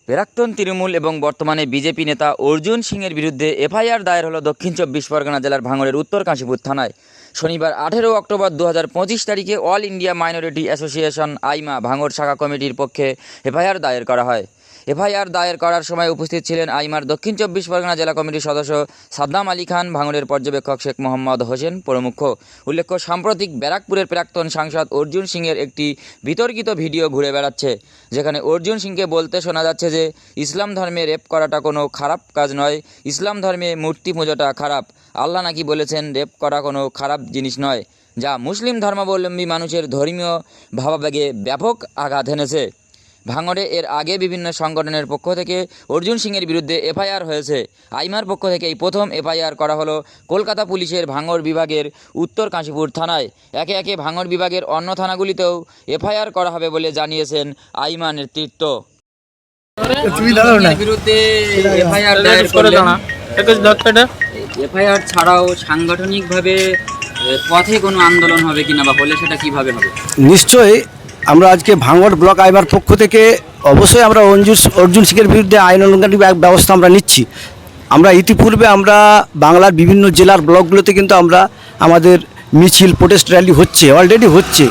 প্রাক্তন তৃণমূল এবং বর্তমানে বিজেপি নেতা অর্জুন সিংয়ের বিরুদ্ধে এফআইআর দায়ের হলো দক্ষিণ চব্বিশ পরগনা জেলার ভাঙড়ের উত্তর কাশীপুর থানায়। শনিবার 18 অক্টোবর 2025 তারিখে অল ইন্ডিয়া মাইনরিটি অ্যাসোসিয়েশন আইমা ভাঙড় শাখা কমিটির পক্ষে এফআইআর দায়ের করা হয়। এফআইআর দায়ের করার সময় উপস্থিত ছিলেন আইমার দক্ষিণ চব্বিশ পরগনা জেলা কমিটির সদস্য সাদ্দাম আলী খান, ভাঙড়ের পর্যবেক্ষক শেখ মোহাম্মদ হোসেন প্রমুখ। উল্লেখ্য, সাম্প্রতিক ব্যারাকপুরের প্রাক্তন সাংসদ অর্জুন সিংয়ের একটি বিতর্কিত ভিডিও ঘুরে বেড়াচ্ছে, যেখানে অর্জুন সিংকে বলতে শোনা যাচ্ছে যে ইসলাম ধর্মে রেপ করাটা কোনো খারাপ কাজ নয়, ইসলাম ধর্মে মূর্তি পূজাটা খারাপ। আল্লাহ নাকি বলেছেন রেপ করা কোনো খারাপ জিনিস নয়, যা মুসলিম ধর্মাবলম্বী মানুষের ধর্মীয় ভাবাবেগে ব্যাপক আঘাত এনেছে। ভাঙড়ে এর আগে বিভিন্ন সংগঠনের পক্ষ থেকে অর্জুন সিংয়ের বিরুদ্ধে এফআইআর হয়েছে। আইমার পক্ষ থেকে এই প্রথম এফআইআর করা হলো কলকাতা পুলিশের ভাঙড় বিভাগের উত্তর কাশীপুর থানায়। একে একে ভাঙড় বিভাগের অন্য থানাগুলিতেও এফআইআর করা হবে বলে জানিয়েছেন আইমা নেতৃত্ব। বিরুদ্ধে এফআইআর দায়ের করলেন। এফআইআর ছাড়াও সাংগঠনিকভাবে পথে কোনো আন্দোলন হবে কিনা, বা হলে সেটা কিভাবে হবে? নিশ্চয়ই আমরা আজকে ভাঙড় ব্লক আইমার পক্ষ থেকে অবশ্যই আমরা অর্জুন সিংয়ের বিরুদ্ধে আইন অনুযায়ী ব্যবস্থা আমরা নিচ্ছি। আমরা ইতিপূর্বে আমরা বাংলার বিভিন্ন জেলার ব্লকগুলোতে কিন্তু আমরা আমাদের মিছিল প্রোটেস্ট র্যালি অলরেডি হচ্ছে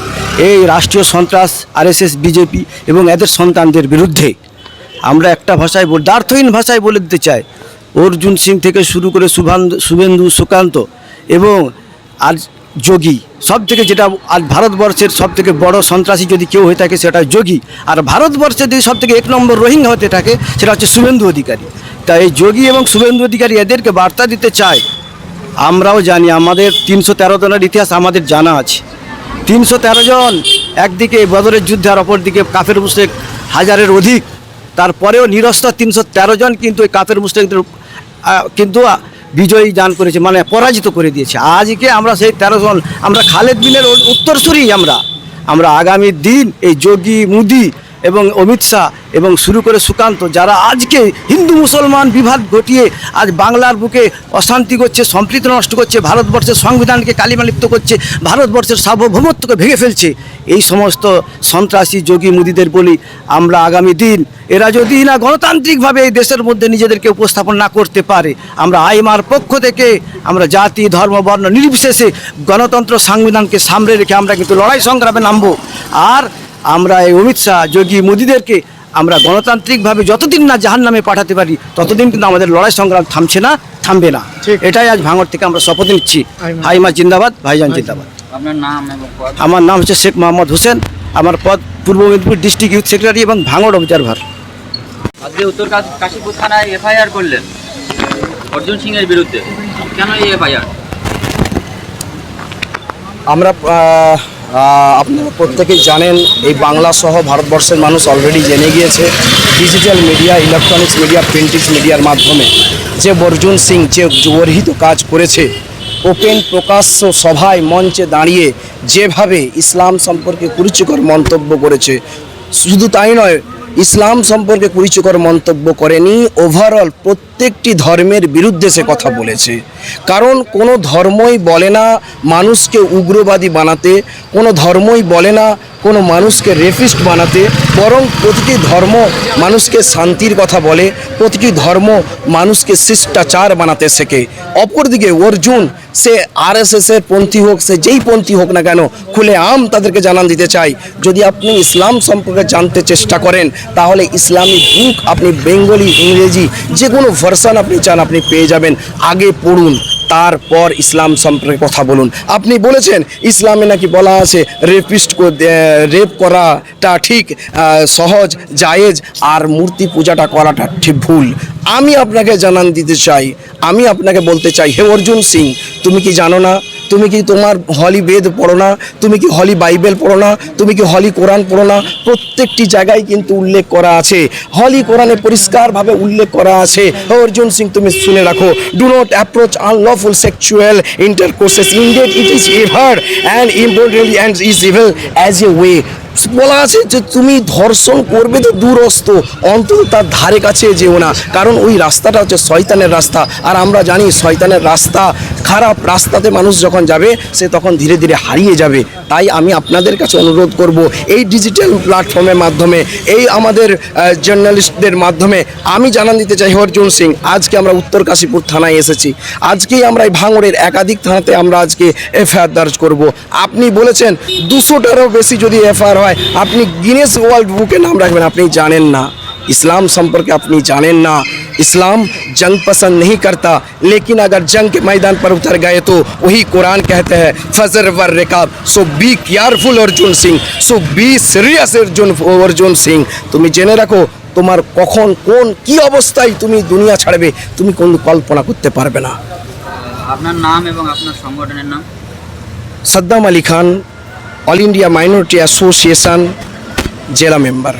এই রাষ্ট্রীয় সন্ত্রাস আরএসএস বিজেপি এবং এদের সন্তানদের বিরুদ্ধে। আমরা একটা ভাষায় দ্বার্থহীন ভাষায় বলে দিতে চাই, অর্জুন সিং থেকে শুরু করে শুভেন্দু সুকান্ত এবং আর যোগী, সব থেকে যেটা আজ ভারতবর্ষের সব থেকে বড় সন্ত্রাসী যদি কেউ হয়ে থাকে সেটা যোগী, আর ভারতবর্ষের যদি সব থেকে 1 নম্বর রোহিঙ্গা হতে থাকে সেটা হচ্ছে শুভেন্দু অধিকারী। তাই এই যোগী এবং শুভেন্দু অধিকারী এদেরকে বার্তা দিতে চাই, আমরাও জানি আমাদের 313 জনের ইতিহাস আমাদের জানা আছে। 313 জন, একদিকে বদরের যুদ্ধে আর অপরদিকে কাফের মুশরিক হাজারের অধিক, তারপরেও নিরস্ত্র 313 জন কিন্তু ওই কাফের মুশরিকদের কিন্তু বিজয়ী দান করেছে, মানে পরাজিত করে দিয়েছে। আজকে আমরা সেই 13 জন, আমরা খালেদ বিনের উত্তরসূরি। আমরা আগামী দিন এই যোগী, মোদি এবং অমিত শাহ এবং শুরু করে সুকান্ত, যারা আজকে হিন্দু মুসলমান বিভাদ ঘটিয়ে আজ বাংলার বুকে অশান্তি করছে, সম্প্রীতি নষ্ট করছে, ভারতবর্ষের সংবিধানকে কালিমালিপ্ত করছে, ভারতবর্ষের সার্বভৌমত্বকে ভেঙে ফেলছে, এই সমস্ত সন্ত্রাসী যোগী মোদিদের বলি, আমরা আগামী দিন এরা যদি না গণতান্ত্রিকভাবে এই দেশের মধ্যে নিজেদেরকে উপস্থাপন না করতে পারে, আমরা আইমার পক্ষ থেকে আমরা জাতি ধর্ম বর্ণ নির্বিশেষে গণতন্ত্র সংবিধানকে সামনে রেখে আমরা কিন্তু লড়াই সংগ্রামে নামবো। আর আমরা এই অমিত শাহ যোগী মোদিদেরকে আমরা গণতান্ত্রিকভাবে যতদিন না জাহান্নামে পাঠাতে পারি ততদিন কিন্তু আমাদের লড়াই সংগ্রাম থামবে না। এটাই আজ ভাঙড় থেকে আমরা শপথ নিচ্ছি। আইমা জিন্দাবাদ, ভাইজান জিন্দাবাদ। আপনার নাম এবং পদ? আমার নাম হচ্ছে শেখ মোহাম্মদ হোসেন, আমার পদ পূর্ব মেদিনীপুর ডিস্ট্রিক্ট ইউথ সেক্রেটারি এবং ভাঙড় অবজারভার। আজকে উত্তর কাশীপুর থানায় এফআইআর করলেন অর্জুন সিংয়ের বিরুদ্ধে, কেন এই এফআইআর? আমরা আপনারা প্রত্যেকেই জানেন, এই বাংলা সহ ভারতবর্ষের মানুষ অলরেডি জেনে গিয়েছে digital media, electronics media, printing মিডিয়ার মাধ্যমে যে অর্জুন সিং যে গর্হিত কাজ করেছে, ওপেন প্রকাশ্য সভায় মঞ্চে দাঁড়িয়ে যেভাবে ইসলাম সম্পর্কে কুরুচিকর মন্তব্য করেছে, শুধু তাই নয়, ইসলাম সম্পর্কে কুরুচিকর মন্তব্য করেনি, ওভারঅল প্রত্যেকটি ধর্মের বিরুদ্ধে সে কথা বলেছে। কারণ কোনো ধর্মই বলে না মানুষকে উগ্রবাদী বানাতে, কোনো ধর্মই বলে না কোনো মানুষকে রেপিস্ট বানাতে, বরং প্রতিটি ধর্ম মানুষকে শান্তির কথা বলে, প্রতিটি ধর্ম মানুষকে শিষ্টাচার বানাতে শেখে। অপরদিকে অর্জুন, সে আরএসএসের পন্থী হোক, সে যেই পন্থী হোক না কেন, খুলে তাদেরকে জানান দিতে চাই, যদি আপনি ইসলাম সম্পর্কে জানতে চেষ্টা করেন তাহলে ইসলামী বুক আপনি বেঙ্গলি, ইংরেজি যে কোনো ভার্সন আপনি চান আপনি পেয়ে যাবেন, আগে পড়ুন, তারপর ইসলাম সম্পর্কে কথা বলুন। আপনি বলেছেন ইসলামে নাকি বলা আছে রেপ করাটা ঠিক সহজ জায়েজ, আর মূর্তি পূজাটা করাটা ঠিক ভুল। আমি আপনাকে জানান দিতে চাই, আমি আপনাকে বলতে চাই, হে অর্জুন সিং, তুমি কি জানো না, তুমি কি তোমার হলি বেদ পড়ো না, তুমি কি হলি বাইবেল পড়ো না, তুমি কি হলি কোরআন পড়ো না? প্রত্যেকটি জায়গায় কিন্তু উল্লেখ করা আছে, হলি কোরআনে পরিষ্কারভাবে উল্লেখ করা আছে, অর্জুন সিং তুমি শুনে রাখো, do not approach unlawful sexual intercourses, indeed it is ever and importantly and is evil as a way বলা আছে যে তুমি ধর্ষণ করবে তো দূরস্থ, অন্তত তার ধারে কাছে যেও না, কারণ ওই রাস্তাটা হচ্ছে শয়তানের রাস্তা। আর আমরা জানি শয়তানের রাস্তা খারাপ, রাস্তাতে মানুষ যখন যাবে সে তখন ধীরে ধীরে হারিয়ে যাবে। তাই আমি আপনাদের কাছে অনুরোধ করব, এই ডিজিটাল প্ল্যাটফর্মের মাধ্যমে, এই আমাদের জার্নালিস্টদের মাধ্যমে আমি জানান দিতে চাই অর্জুন সিং, আজকে আমরা উত্তর কাশীপুর থানায় এসেছি। আজকেই আমরা এই ভাঙড়ের একাধিক থানাতে আমরা আজকে এফআইআর দর্জ করব। আপনি বলেছেন 200টারও বেশি যদি এফআইআর হয় আপনি গিনেস ওয়ার্ল্ড বুকে নাম রাখবেন। আপনি জানেন না इस्लाम संपर्क अपनी जाने ना। इस्लाम जंग पसंद नहीं करता, लेकिन अगर जंग के मैदान पर उतर गए तो वही कुरान कहते हैं फजर वर रिकाब। So be careful Arjun Singh, so be serious Arjun Singh. তুমি জেনে রাখো তোমার কখন কোন কি অবস্থায় তুমি দুনিয়া ছাড়বে তুমি কোনো কল্পনা করতে পারবে না। আপনার নাম এবং আপনার সংগঠনের নাম? Saddam Ali Khan, all India minority association জেলা মেম্বার।